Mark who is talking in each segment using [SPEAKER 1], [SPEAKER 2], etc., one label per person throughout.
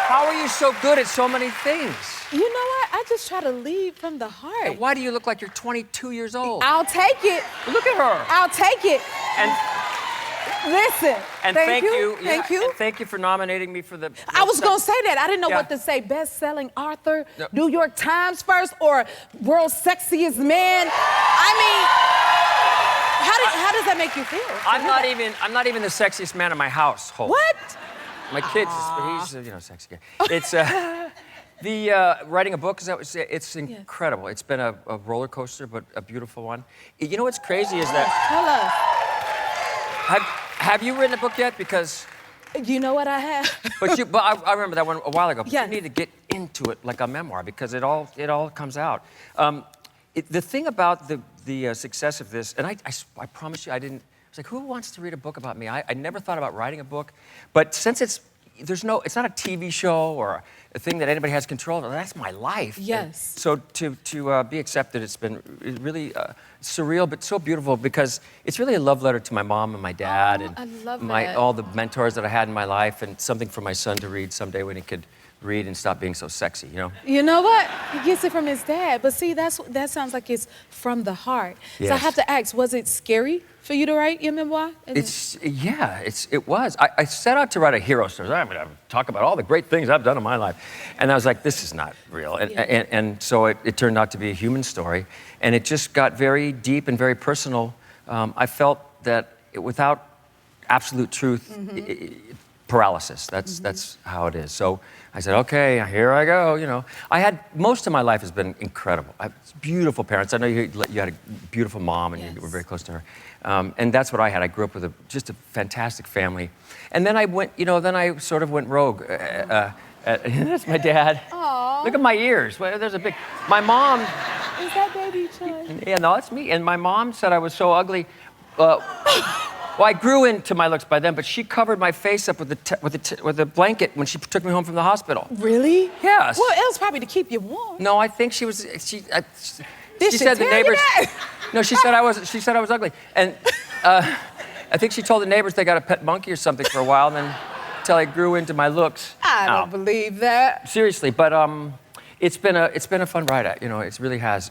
[SPEAKER 1] How are you so good at so many things?
[SPEAKER 2] You know what? I just try to lead from the heart.
[SPEAKER 1] And why do you look like you're 22 years old?
[SPEAKER 2] I'll take it.
[SPEAKER 1] Look at her.
[SPEAKER 2] I'll take it.
[SPEAKER 1] And
[SPEAKER 2] listen.
[SPEAKER 1] And thank you.
[SPEAKER 2] Thank you.
[SPEAKER 1] And thank you for nominating me for the...
[SPEAKER 2] I was going to say that. I didn't know what to say. Best-selling author, New York Times first, or world's sexiest man. I mean, how does that make you feel?
[SPEAKER 1] I'm not even the sexiest man in my household.
[SPEAKER 2] What?
[SPEAKER 1] My kids, he's sexy guy. It's writing a book, it's incredible. It's been a roller coaster, but a beautiful one. You know what's crazy is that...
[SPEAKER 2] Tell us.
[SPEAKER 1] Have you written a book yet? Because...
[SPEAKER 2] You know what I have?
[SPEAKER 1] But I remember that one a while ago. But
[SPEAKER 2] yes.
[SPEAKER 1] You need to get into it like a memoir because it all comes out. The thing about the success of this, and I promise you, I was like, who wants to read a book about me? I never thought about writing a book, but since it's not a TV show or a thing that anybody has control of. That's my life.
[SPEAKER 2] Yes.
[SPEAKER 1] And so to be accepted, it's been really surreal, but so beautiful because it's really a love letter to my mom and my dad and
[SPEAKER 2] I love that.
[SPEAKER 1] all the mentors that I had in my life, and something for my son to read someday when he could read and stop being so sexy, you know?
[SPEAKER 2] You know what? He gets it from his dad. But see, that sounds like it's from the heart.
[SPEAKER 1] Yes.
[SPEAKER 2] So I have to ask, was it scary for you to write your memoir?
[SPEAKER 1] It was. I set out to write a hero story. I'm going to talk about all the great things I've done in my life. And I was like, this is not real. And so it turned out to be a human story. And it just got very deep and very personal. I felt that without absolute truth, paralysis. That's how it is. So I said, okay, here I go. You know, most of my life has been incredible. I have beautiful parents. I know you had a beautiful mom, and you were very close to her. And that's what I had. I grew up with just a fantastic family. And then I went, then I sort of went rogue. That's my dad.
[SPEAKER 2] Aww.
[SPEAKER 1] Look at my ears. There's a big. My mom.
[SPEAKER 2] Is that baby Chud?
[SPEAKER 1] Yeah, no, that's me. And my mom said I was so ugly. Well, I grew into my looks by then, but she covered my face up with a blanket when she took me home from the hospital.
[SPEAKER 2] Really?
[SPEAKER 1] Yes.
[SPEAKER 2] Well, it was probably to keep you warm.
[SPEAKER 1] No, I think she was. She
[SPEAKER 2] said
[SPEAKER 1] the neighbors. No, she said I was ugly, and I think she told the neighbors they got a pet monkey or something for a while, and then until I grew into my looks.
[SPEAKER 2] I don't believe that.
[SPEAKER 1] Seriously, but it's been a fun ride. It really has.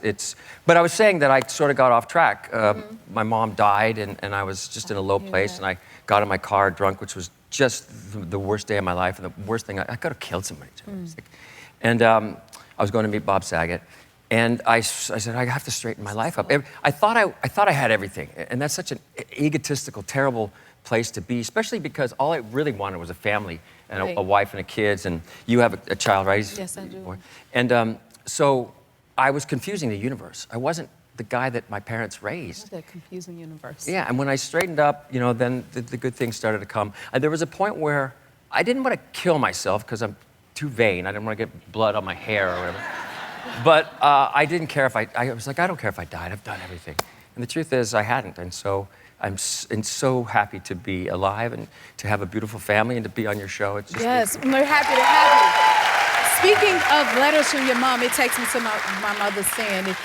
[SPEAKER 1] But I was saying that I sort of got off track. My mom died, and I was just in a low place, and I got in my car drunk, which was just the worst day of my life, and the worst thing. I could have killed somebody. And I was going to meet Bob Saget, and I said I have to straighten my life up. I thought I had everything, and that's such an egotistical, terrible place to be, especially because all I really wanted was a family and a wife and kids, and you have a child, right?
[SPEAKER 2] Yes, I do.
[SPEAKER 1] And so I was confusing the universe. I wasn't the guy that my parents raised.
[SPEAKER 2] That confusing universe.
[SPEAKER 1] Yeah, and when I straightened up, then the good things started to come. And there was a point where I didn't want to kill myself because I'm too vain. I didn't want to get blood on my hair or whatever. But I didn't care if I was like, I don't care if I died. I've done everything. And the truth is, I hadn't. And so I'm so happy to be alive and to have a beautiful family and to be on your show. It's just
[SPEAKER 2] we're happy to have you. Speaking of letters from your mom, it takes me to my mother's saying,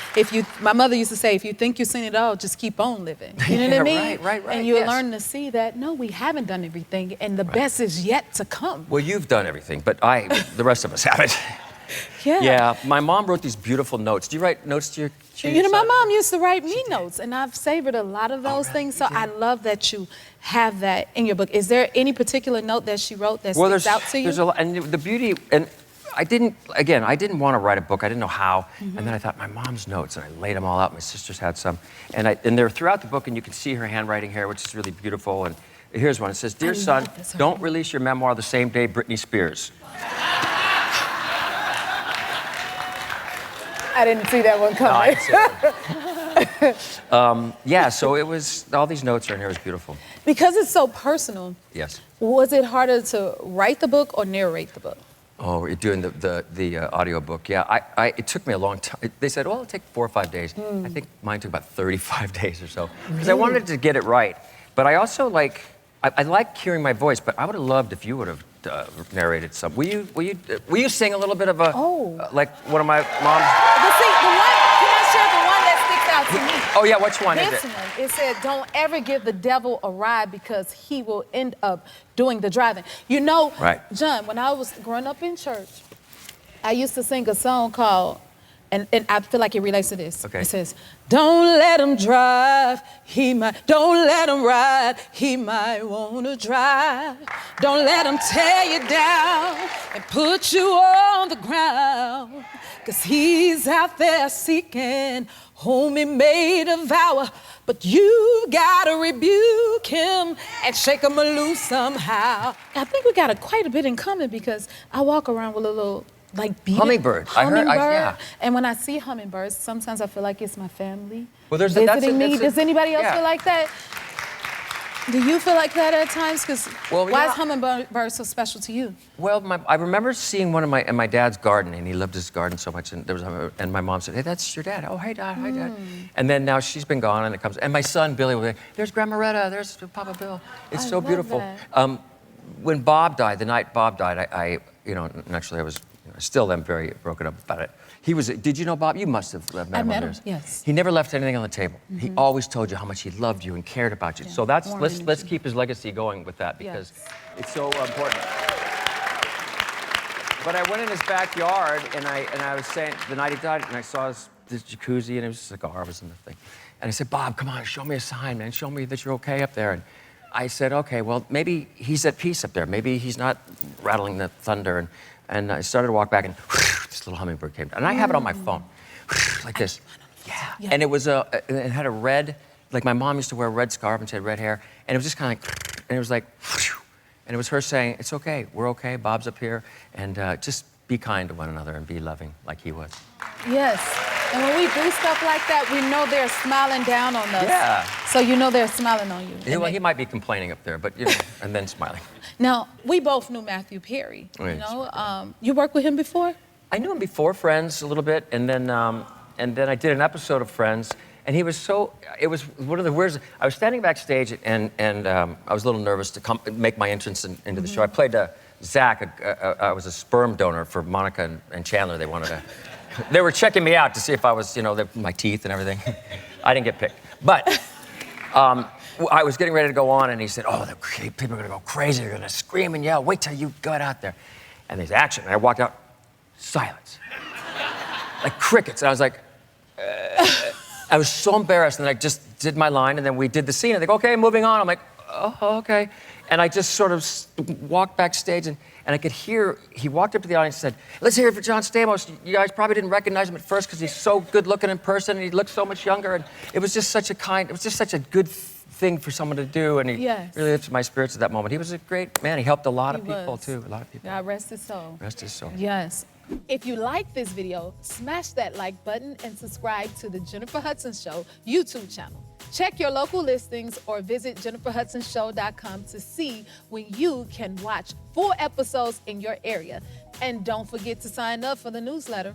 [SPEAKER 2] my mother used to say, if you think you've seen it all, just keep on living. You know what I mean?
[SPEAKER 1] Right.
[SPEAKER 2] And you're learning to see that, no, we haven't done everything, and the best is yet to come.
[SPEAKER 1] Well, you've done everything, but the rest of us haven't. Yeah, my mom wrote these beautiful notes. Do you write notes to your
[SPEAKER 2] my mom used to write me notes, and I've savored a lot of those things, so I love that you have that in your book. Is there any particular note that she wrote that sticks out to you?
[SPEAKER 1] There's a lot, and the beauty, and I didn't want to write a book. I didn't know how, and then I thought, my mom's notes, and I laid them all out. My sisters had some, and they're throughout the book, and you can see her handwriting here, which is really beautiful, and here's one. It says, "Dear son, don't release your memoir the same day Britney Spears."
[SPEAKER 2] I didn't see that one coming.
[SPEAKER 1] No, so it was, all these notes are in here. It was beautiful.
[SPEAKER 2] Because it's so personal.
[SPEAKER 1] Yes.
[SPEAKER 2] Was it harder to write the book or narrate the book?
[SPEAKER 1] Oh, you're doing the audio book. Yeah, it took me a long time. They said, well, it'll take 4 or 5 days. I think mine took about 35 days or so. Because I wanted to get it right. But I also I like hearing my voice, but I would have loved if you would have narrated some. Will you sing a little bit of like one of my mom's?
[SPEAKER 2] But see, can I share the one that sticks out out to me.
[SPEAKER 1] Oh, yeah, which one is
[SPEAKER 2] This
[SPEAKER 1] it?
[SPEAKER 2] one, it said, don't ever give the devil a ride because he will end up doing the driving. You know,
[SPEAKER 1] Right.
[SPEAKER 2] John, when I was growing up in church, I used to sing a song called, and I feel like it relates to this.
[SPEAKER 1] Okay.
[SPEAKER 2] It says, don't let him drive, don't let him ride, he might wanna drive. Don't let him tear you down and put you on the ground. Cause he's out there seeking whom he may devour. But you gotta rebuke him and shake him loose somehow. I think we got quite a bit in common because I walk around with a little, like, beaded
[SPEAKER 1] Hummingbird. I heard- yeah.
[SPEAKER 2] And when I see hummingbirds, sometimes I feel like it's my family
[SPEAKER 1] Well, that's
[SPEAKER 2] visiting me. Does anybody else
[SPEAKER 1] yeah.
[SPEAKER 2] feel like that? Do you feel like that at times? Because
[SPEAKER 1] Well,
[SPEAKER 2] why
[SPEAKER 1] yeah.
[SPEAKER 2] is hummingbird so special to you?
[SPEAKER 1] Well, I remember seeing one in my dad's garden, and he loved his garden so much. And and my mom said, "Hey, that's your dad." Oh, hey, Dad, hi, Dad. And then now she's been gone, and it comes. And my son Billy will be, "There's Grandma Retta. There's Papa Bill." It's
[SPEAKER 2] I
[SPEAKER 1] so
[SPEAKER 2] love
[SPEAKER 1] beautiful.
[SPEAKER 2] that.
[SPEAKER 1] When Bob died, the night Bob died, I naturally I was still am very broken up about it. He was. Did you know Bob? You must have met him.
[SPEAKER 2] I met
[SPEAKER 1] on
[SPEAKER 2] him,
[SPEAKER 1] this.
[SPEAKER 2] yes.
[SPEAKER 1] He never left anything on the table. He always told you how much he loved you and cared about you.
[SPEAKER 2] Yeah,
[SPEAKER 1] So that's
[SPEAKER 2] warm
[SPEAKER 1] let's
[SPEAKER 2] energy.
[SPEAKER 1] keep his legacy going with that because it's so important. But I went in his backyard and I was saying the night he died and I saw this jacuzzi and it was a cigar was in the thing. And I said, Bob, come on, show me a sign, man. Show me that you're okay up there. And I said, okay, well, maybe he's at peace up there. Maybe he's not rattling the thunder. And I started to walk back and this little hummingbird came down. And I have it on my phone, like this. Yeah. And it was it had a red, like my mom used to wear a red scarf and she had red hair. And it was just kind of like, and it was like, and it was her saying, it's okay, we're okay, Bob's up here. And just be kind to one another and be loving like he was.
[SPEAKER 2] Yes. And when we do stuff like that, we know they're smiling down on us.
[SPEAKER 1] Yeah.
[SPEAKER 2] So you know they're smiling on you.
[SPEAKER 1] Yeah, well, he might be complaining up there, but you know, and then smiling.
[SPEAKER 2] Now, we both knew Matthew Perry.
[SPEAKER 1] Yes.
[SPEAKER 2] You know, you worked with him before?
[SPEAKER 1] I knew him before Friends a little bit, and then I did an episode of Friends, and he was so. It was one of the weirdest. I was standing backstage, and I was a little nervous to make my entrance into the show. I played Zach. I was a sperm donor for Monica and Chandler. They wanted to. They were checking me out to see if I was, my teeth and everything. I didn't get picked, but. I was getting ready to go on, and he said, "Oh, the people are going to go crazy. They're going to scream and yell. Wait till you get out there." And there's action. And I walked out, silence, like crickets. And I was like, I was so embarrassed. And I just did my line, and then we did the scene. And they go, "Okay, moving on." I'm like, "Oh, okay." And I just sort of walked backstage, and I could hear. He walked up to the audience and said, "Let's hear it for John Stamos. You guys probably didn't recognize him at first because he's so good looking in person, and he looks so much younger." And it was just such a good thing for someone to do, and he really lifted my spirits at that moment. He was a great man. He helped a lot of people, too. A lot of people.
[SPEAKER 2] God rest his soul.
[SPEAKER 1] Rest his soul.
[SPEAKER 2] Yes. If you like this video, smash that like button and subscribe to the Jennifer Hudson Show YouTube channel. Check your local listings or visit jenniferhudsonshow.com to see when you can watch full episodes in your area. And don't forget to sign up for the newsletter.